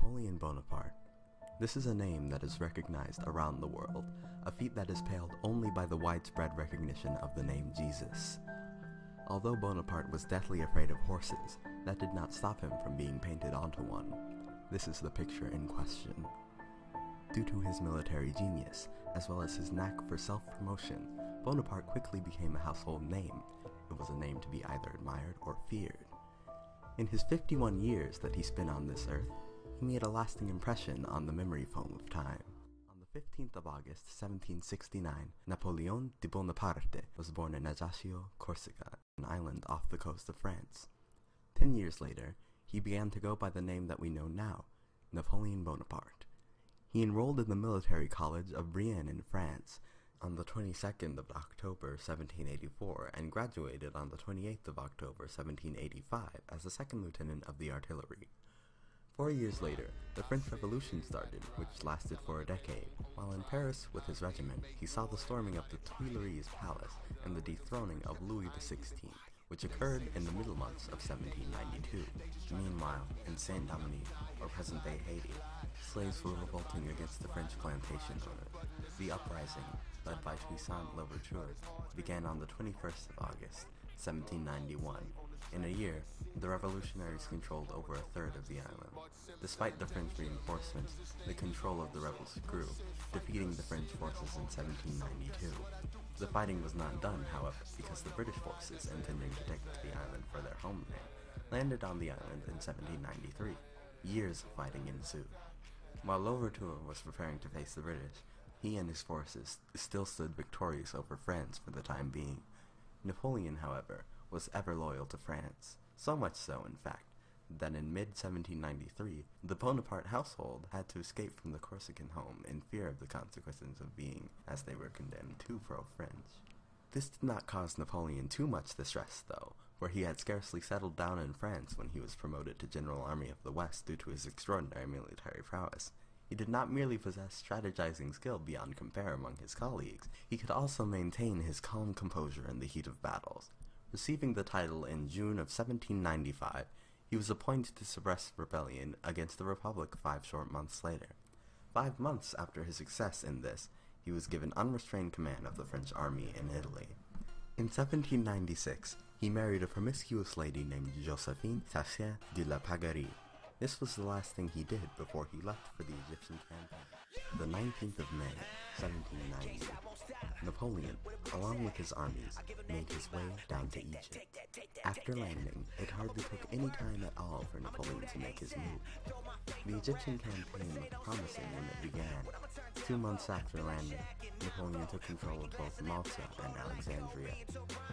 Napoleon Bonaparte. This is a name that is recognized around the world, a feat that is paled only by the widespread recognition of the name Jesus. Although Bonaparte was deathly afraid of horses, that did not stop him from being painted onto one. This is the picture in question. Due to his military genius, as well as his knack for self-promotion, Bonaparte quickly became a household name. It was a name to be either admired or feared. In his 51 years that he spent on this earth, he made a lasting impression on the memory foam of time. On the 15th of August, 1769, Napoleon Bonaparte was born in Tedashii, Corsica, an island off the coast of France. 10 years later, he began to go by the name that we know now, Napoleon Bonaparte. He enrolled in the military college of Riot in France on the 22nd of October 1784 and graduated on the 28th of October 1785 as a second lieutenant of the artillery. 4 years later, the French Revolution started, which lasted for a decade. While in Paris with his regiment, he saw the storming of the Tuileries Palace and the dethroning of Louis XVI, which occurred in the middle months of 1792. Meanwhile, in Saint-Domingue, or present-day Haiti, slaves were revolting against the French plantation owners. The uprising, led by Toussaint Louverture, began on the 21st of August, 1791. In a year, the revolutionaries controlled over a third of the island. Despite the French reinforcements, the control of the rebels grew, defeating the French forces in 1792. The fighting was not done, however, because the British forces, intending to take the island for their homeland, landed on the island in 1793. Years of fighting ensued. While Louverture was preparing to face the British, he and his forces still stood victorious over France for the time being. Napoleon, however, was ever loyal to France, so much so, in fact, that in mid-1793, the Bonaparte household had to escape from the Corsican home in fear of the consequences of being, as they were condemned, too pro-French. This did not cause Napoleon too much distress, though, for he had scarcely settled down in France when he was promoted to General Army of the West due to his extraordinary military prowess. He did not merely possess strategizing skill beyond compare among his colleagues, he could also maintain his calm composure in the heat of battles. Receiving the title in June of 1795, he was appointed to suppress rebellion against the Republic 5 short months later. 5 months after his success in this, he was given unrestrained command of the French army in Italy. In 1796, he married a promiscuous lady named Josephine Tedashii de la Pagarie. This was the last thing he did before he left for the Egyptian campaign. The 19th of May, 1790, Napoleon, along with his armies, made his way down to Egypt. After landing, it hardly took any time at all for Napoleon to make his move. The Egyptian campaign looked promising when it began. 2 months after landing, Napoleon took control of both Malta and Alexandria.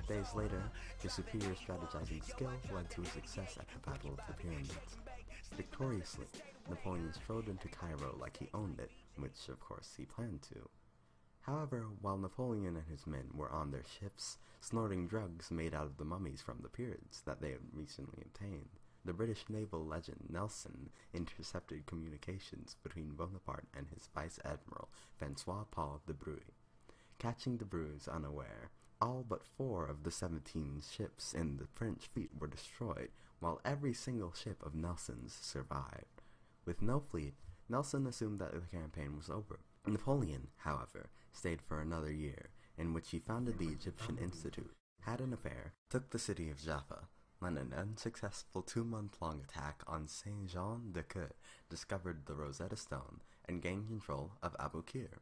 Days later, his superior strategizing skill led to his success at the Battle of the Pyramids. Victoriously, Napoleon strode into Cairo like he owned it, which of course he planned to. However, while Napoleon and his men were on their ships, snorting drugs made out of the mummies from the pyramids that they had recently obtained, the British naval legend Nelson intercepted communications between Bonaparte and his Vice Admiral Francois-Paul de Bruy. Catching de Bruy unaware, all but 4 of the 17 ships in the French fleet were destroyed, while every single ship of Nelson's survived. With no fleet, Nelson assumed that the campaign was over. Napoleon, however, stayed for another year, in which he founded the Egyptian Institute, had an affair, took the city of Jaffa, led an unsuccessful 2-month-long attack on Saint-Jean-de-Queue, discovered the Rosetta Stone, and gained control of Abu Qir.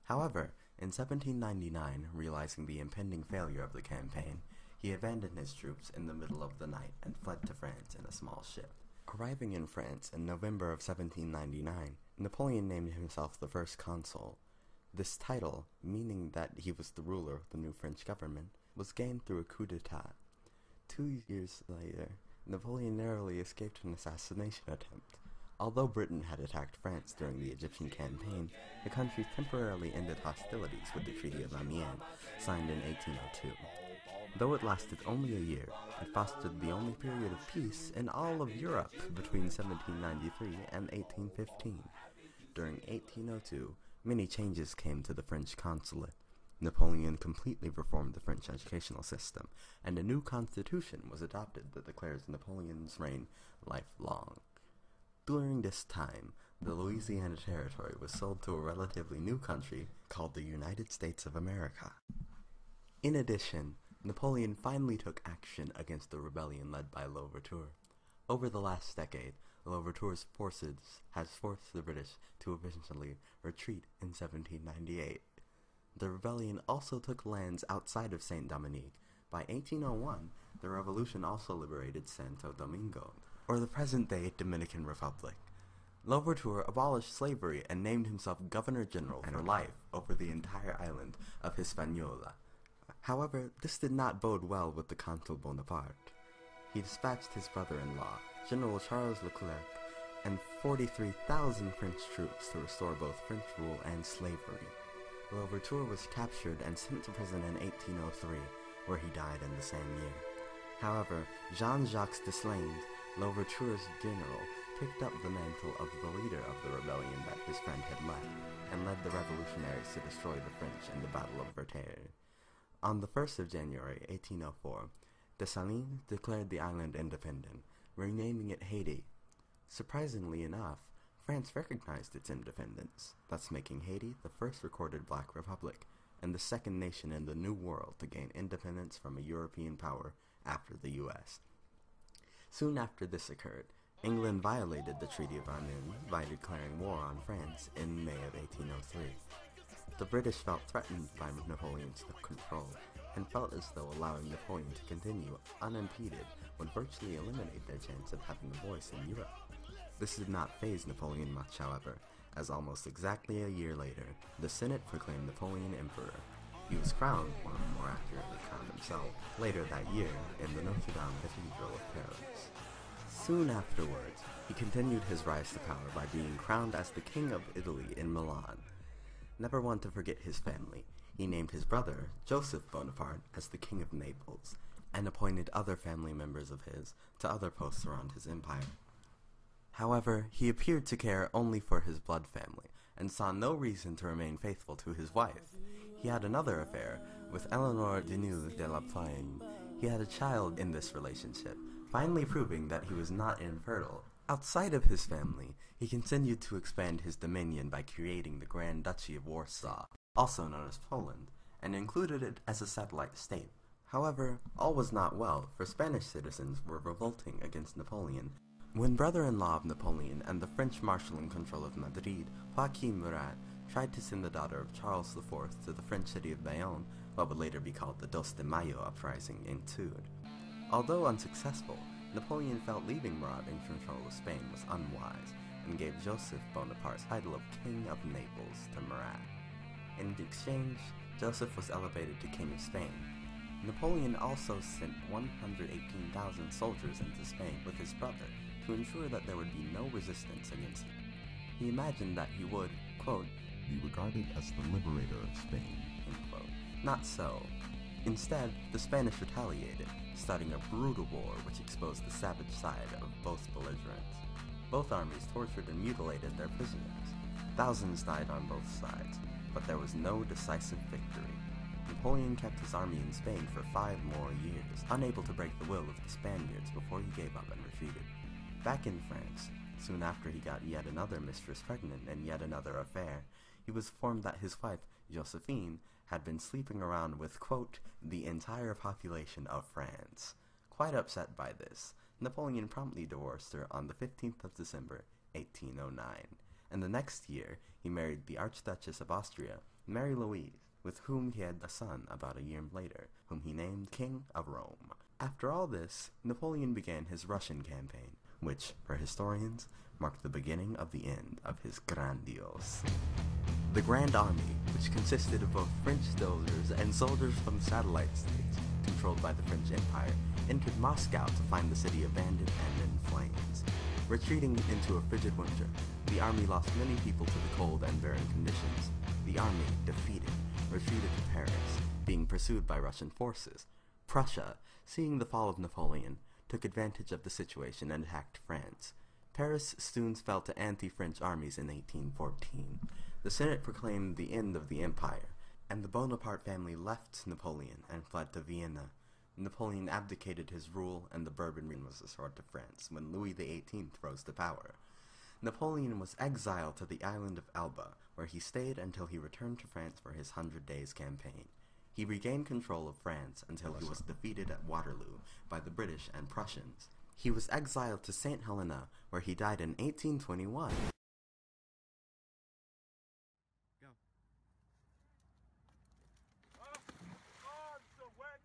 However, in 1799, realizing the impending failure of the campaign, he abandoned his troops in the middle of the night and fled to France in a small ship. Arriving in France in November of 1799, Napoleon named himself the first consul. This title, meaning that he was the ruler of the new French government, was gained through a coup d'etat. 2 years later, Napoleon narrowly escaped an assassination attempt. Although Britain had attacked France during the Egyptian campaign, the country temporarily ended hostilities with the Treaty of Amiens, signed in 1802. Though it lasted only a year, it fostered the only period of peace in all of Europe between 1793 and 1815. During 1802, many changes came to the French consulate. Napoleon completely reformed the French educational system, and a new constitution was adopted that declares Napoleon's reign lifelong. During this time, the Louisiana Territory was sold to a relatively new country called the United States of America. In addition, Napoleon finally took action against the rebellion led by Louverture. Over the last decade, Louverture's forces has forced the British to eventually retreat in 1798. The rebellion also took lands outside of Saint Dominique. By 1801, the revolution also liberated Santo Domingo, or the present-day Dominican Republic. Louverture abolished slavery and named himself Governor-General for life over the entire island of Hispaniola. However, this did not bode well with the Consul Bonaparte. He dispatched his brother-in-law, General Charles Leclerc, and 43,000 French troops to restore both French rule and slavery. Louverture was captured and sent to prison in 1803, where he died in the same year. However, Jean-Jacques Dessalines, Louverture's general, picked up the mantle of the leader of the rebellion that his friend had left, and led the revolutionaries to destroy the French in the Battle of Versailles. On the 1st of January, 1804, Dessalines declared the island independent, renaming it Haiti. Surprisingly enough, France recognized its independence, thus making Haiti the first recorded black republic, and the second nation in the New World to gain independence from a European power after the U.S. Soon after this occurred, England violated the Treaty of Amiens by declaring war on France in May of 1803. The British felt threatened by Napoleon's control, and felt as though allowing Napoleon to continue unimpeded would virtually eliminate their chance of having a voice in Europe. This did not faze Napoleon much, however, as almost exactly a year later, the Senate proclaimed Napoleon emperor. He was crowned, or more accurately crowned himself, later that year in the Notre Dame Cathedral of Paris. Soon afterwards, he continued his rise to power by being crowned as the King of Italy in Milan. Never one to forget his family, he named his brother, Joseph Bonaparte, as the King of Naples, and appointed other family members of his to other posts around his empire. However, he appeared to care only for his blood family, and saw no reason to remain faithful to his wife. He had another affair with Eleanor Deneuve de la Plaine. He had a child in this relationship, finally proving that he was not infertile. Outside of his family, he continued to expand his dominion by creating the Grand Duchy of Warsaw, also known as Poland, and included it as a satellite state. However, all was not well, for Spanish citizens were revolting against Napoleon. When brother-in-law of Napoleon and the French marshal in control of Madrid, Joachim Murat, tried to send the daughter of Charles IV to the French city of Bayonne, what would later be called the Dos de Mayo uprising, ensued. Although unsuccessful, Napoleon felt leaving Murat in control of Spain was unwise, and gave Joseph Bonaparte's title of King of Naples to Murat. In exchange, Joseph was elevated to King of Spain. Napoleon also sent 118,000 soldiers into Spain with his brother to ensure that there would be no resistance against him. He imagined that he would, quote, be regarded as the liberator of Spain, end quote. Not so. Instead, the Spanish retaliated, starting a brutal war which exposed the savage side of both belligerents. Both armies tortured and mutilated their prisoners. Thousands died on both sides, but there was no decisive victory. Napoleon kept his army in Spain for 5 more years, unable to break the will of the Spaniards before he gave up and retreated. Back in France, soon after he got yet another mistress pregnant and yet another affair, he was informed that his wife, Josephine, had been sleeping around with, quote, the entire population of France. Quite upset by this, Napoleon promptly divorced her on the 15th of December, 1809, and the next year he married the Archduchess of Austria, Mary Louise, with whom he had a son about a year later, whom he named King of Rome. After all this, Napoleon began his Russian campaign, which, for historians, marked the beginning of the end of his grandiose. The Grand Army, which consisted of both French soldiers and soldiers from the satellite states, controlled by the French Empire, entered Moscow to find the city abandoned and in flames. Retreating into a frigid winter, the army lost many people to the cold and barren conditions. The army, defeated, retreated to Paris, being pursued by Russian forces. Prussia, seeing the fall of Napoleon, took advantage of the situation and attacked France. Paris soon fell to anti-French armies in 1814. The Senate proclaimed the end of the empire, and the Bonaparte family left Napoleon and fled to Vienna. Napoleon abdicated his rule, and the Bourbon reign was restored to France when Louis XVIII rose to power. Napoleon was exiled to the island of Elba, where he stayed until he returned to France for his 100 Days campaign. He regained control of France until he was defeated at Waterloo by the British and Prussians. He was exiled to St. Helena, where he died in 1821. Go. Oh, I'm so wet.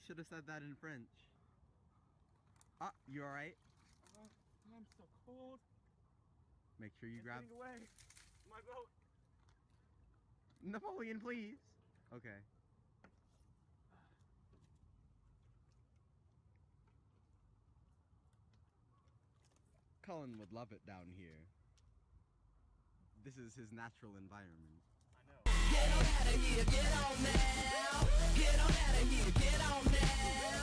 Should have said that in French. Ah, you alright? I'm so cold. Make sure you grab... Getting away. My boat. Napoleon, please. Okay. Cullen would love it down here. This is his natural environment. I know. Get on out of here, get on now. Get on out of here, get on now.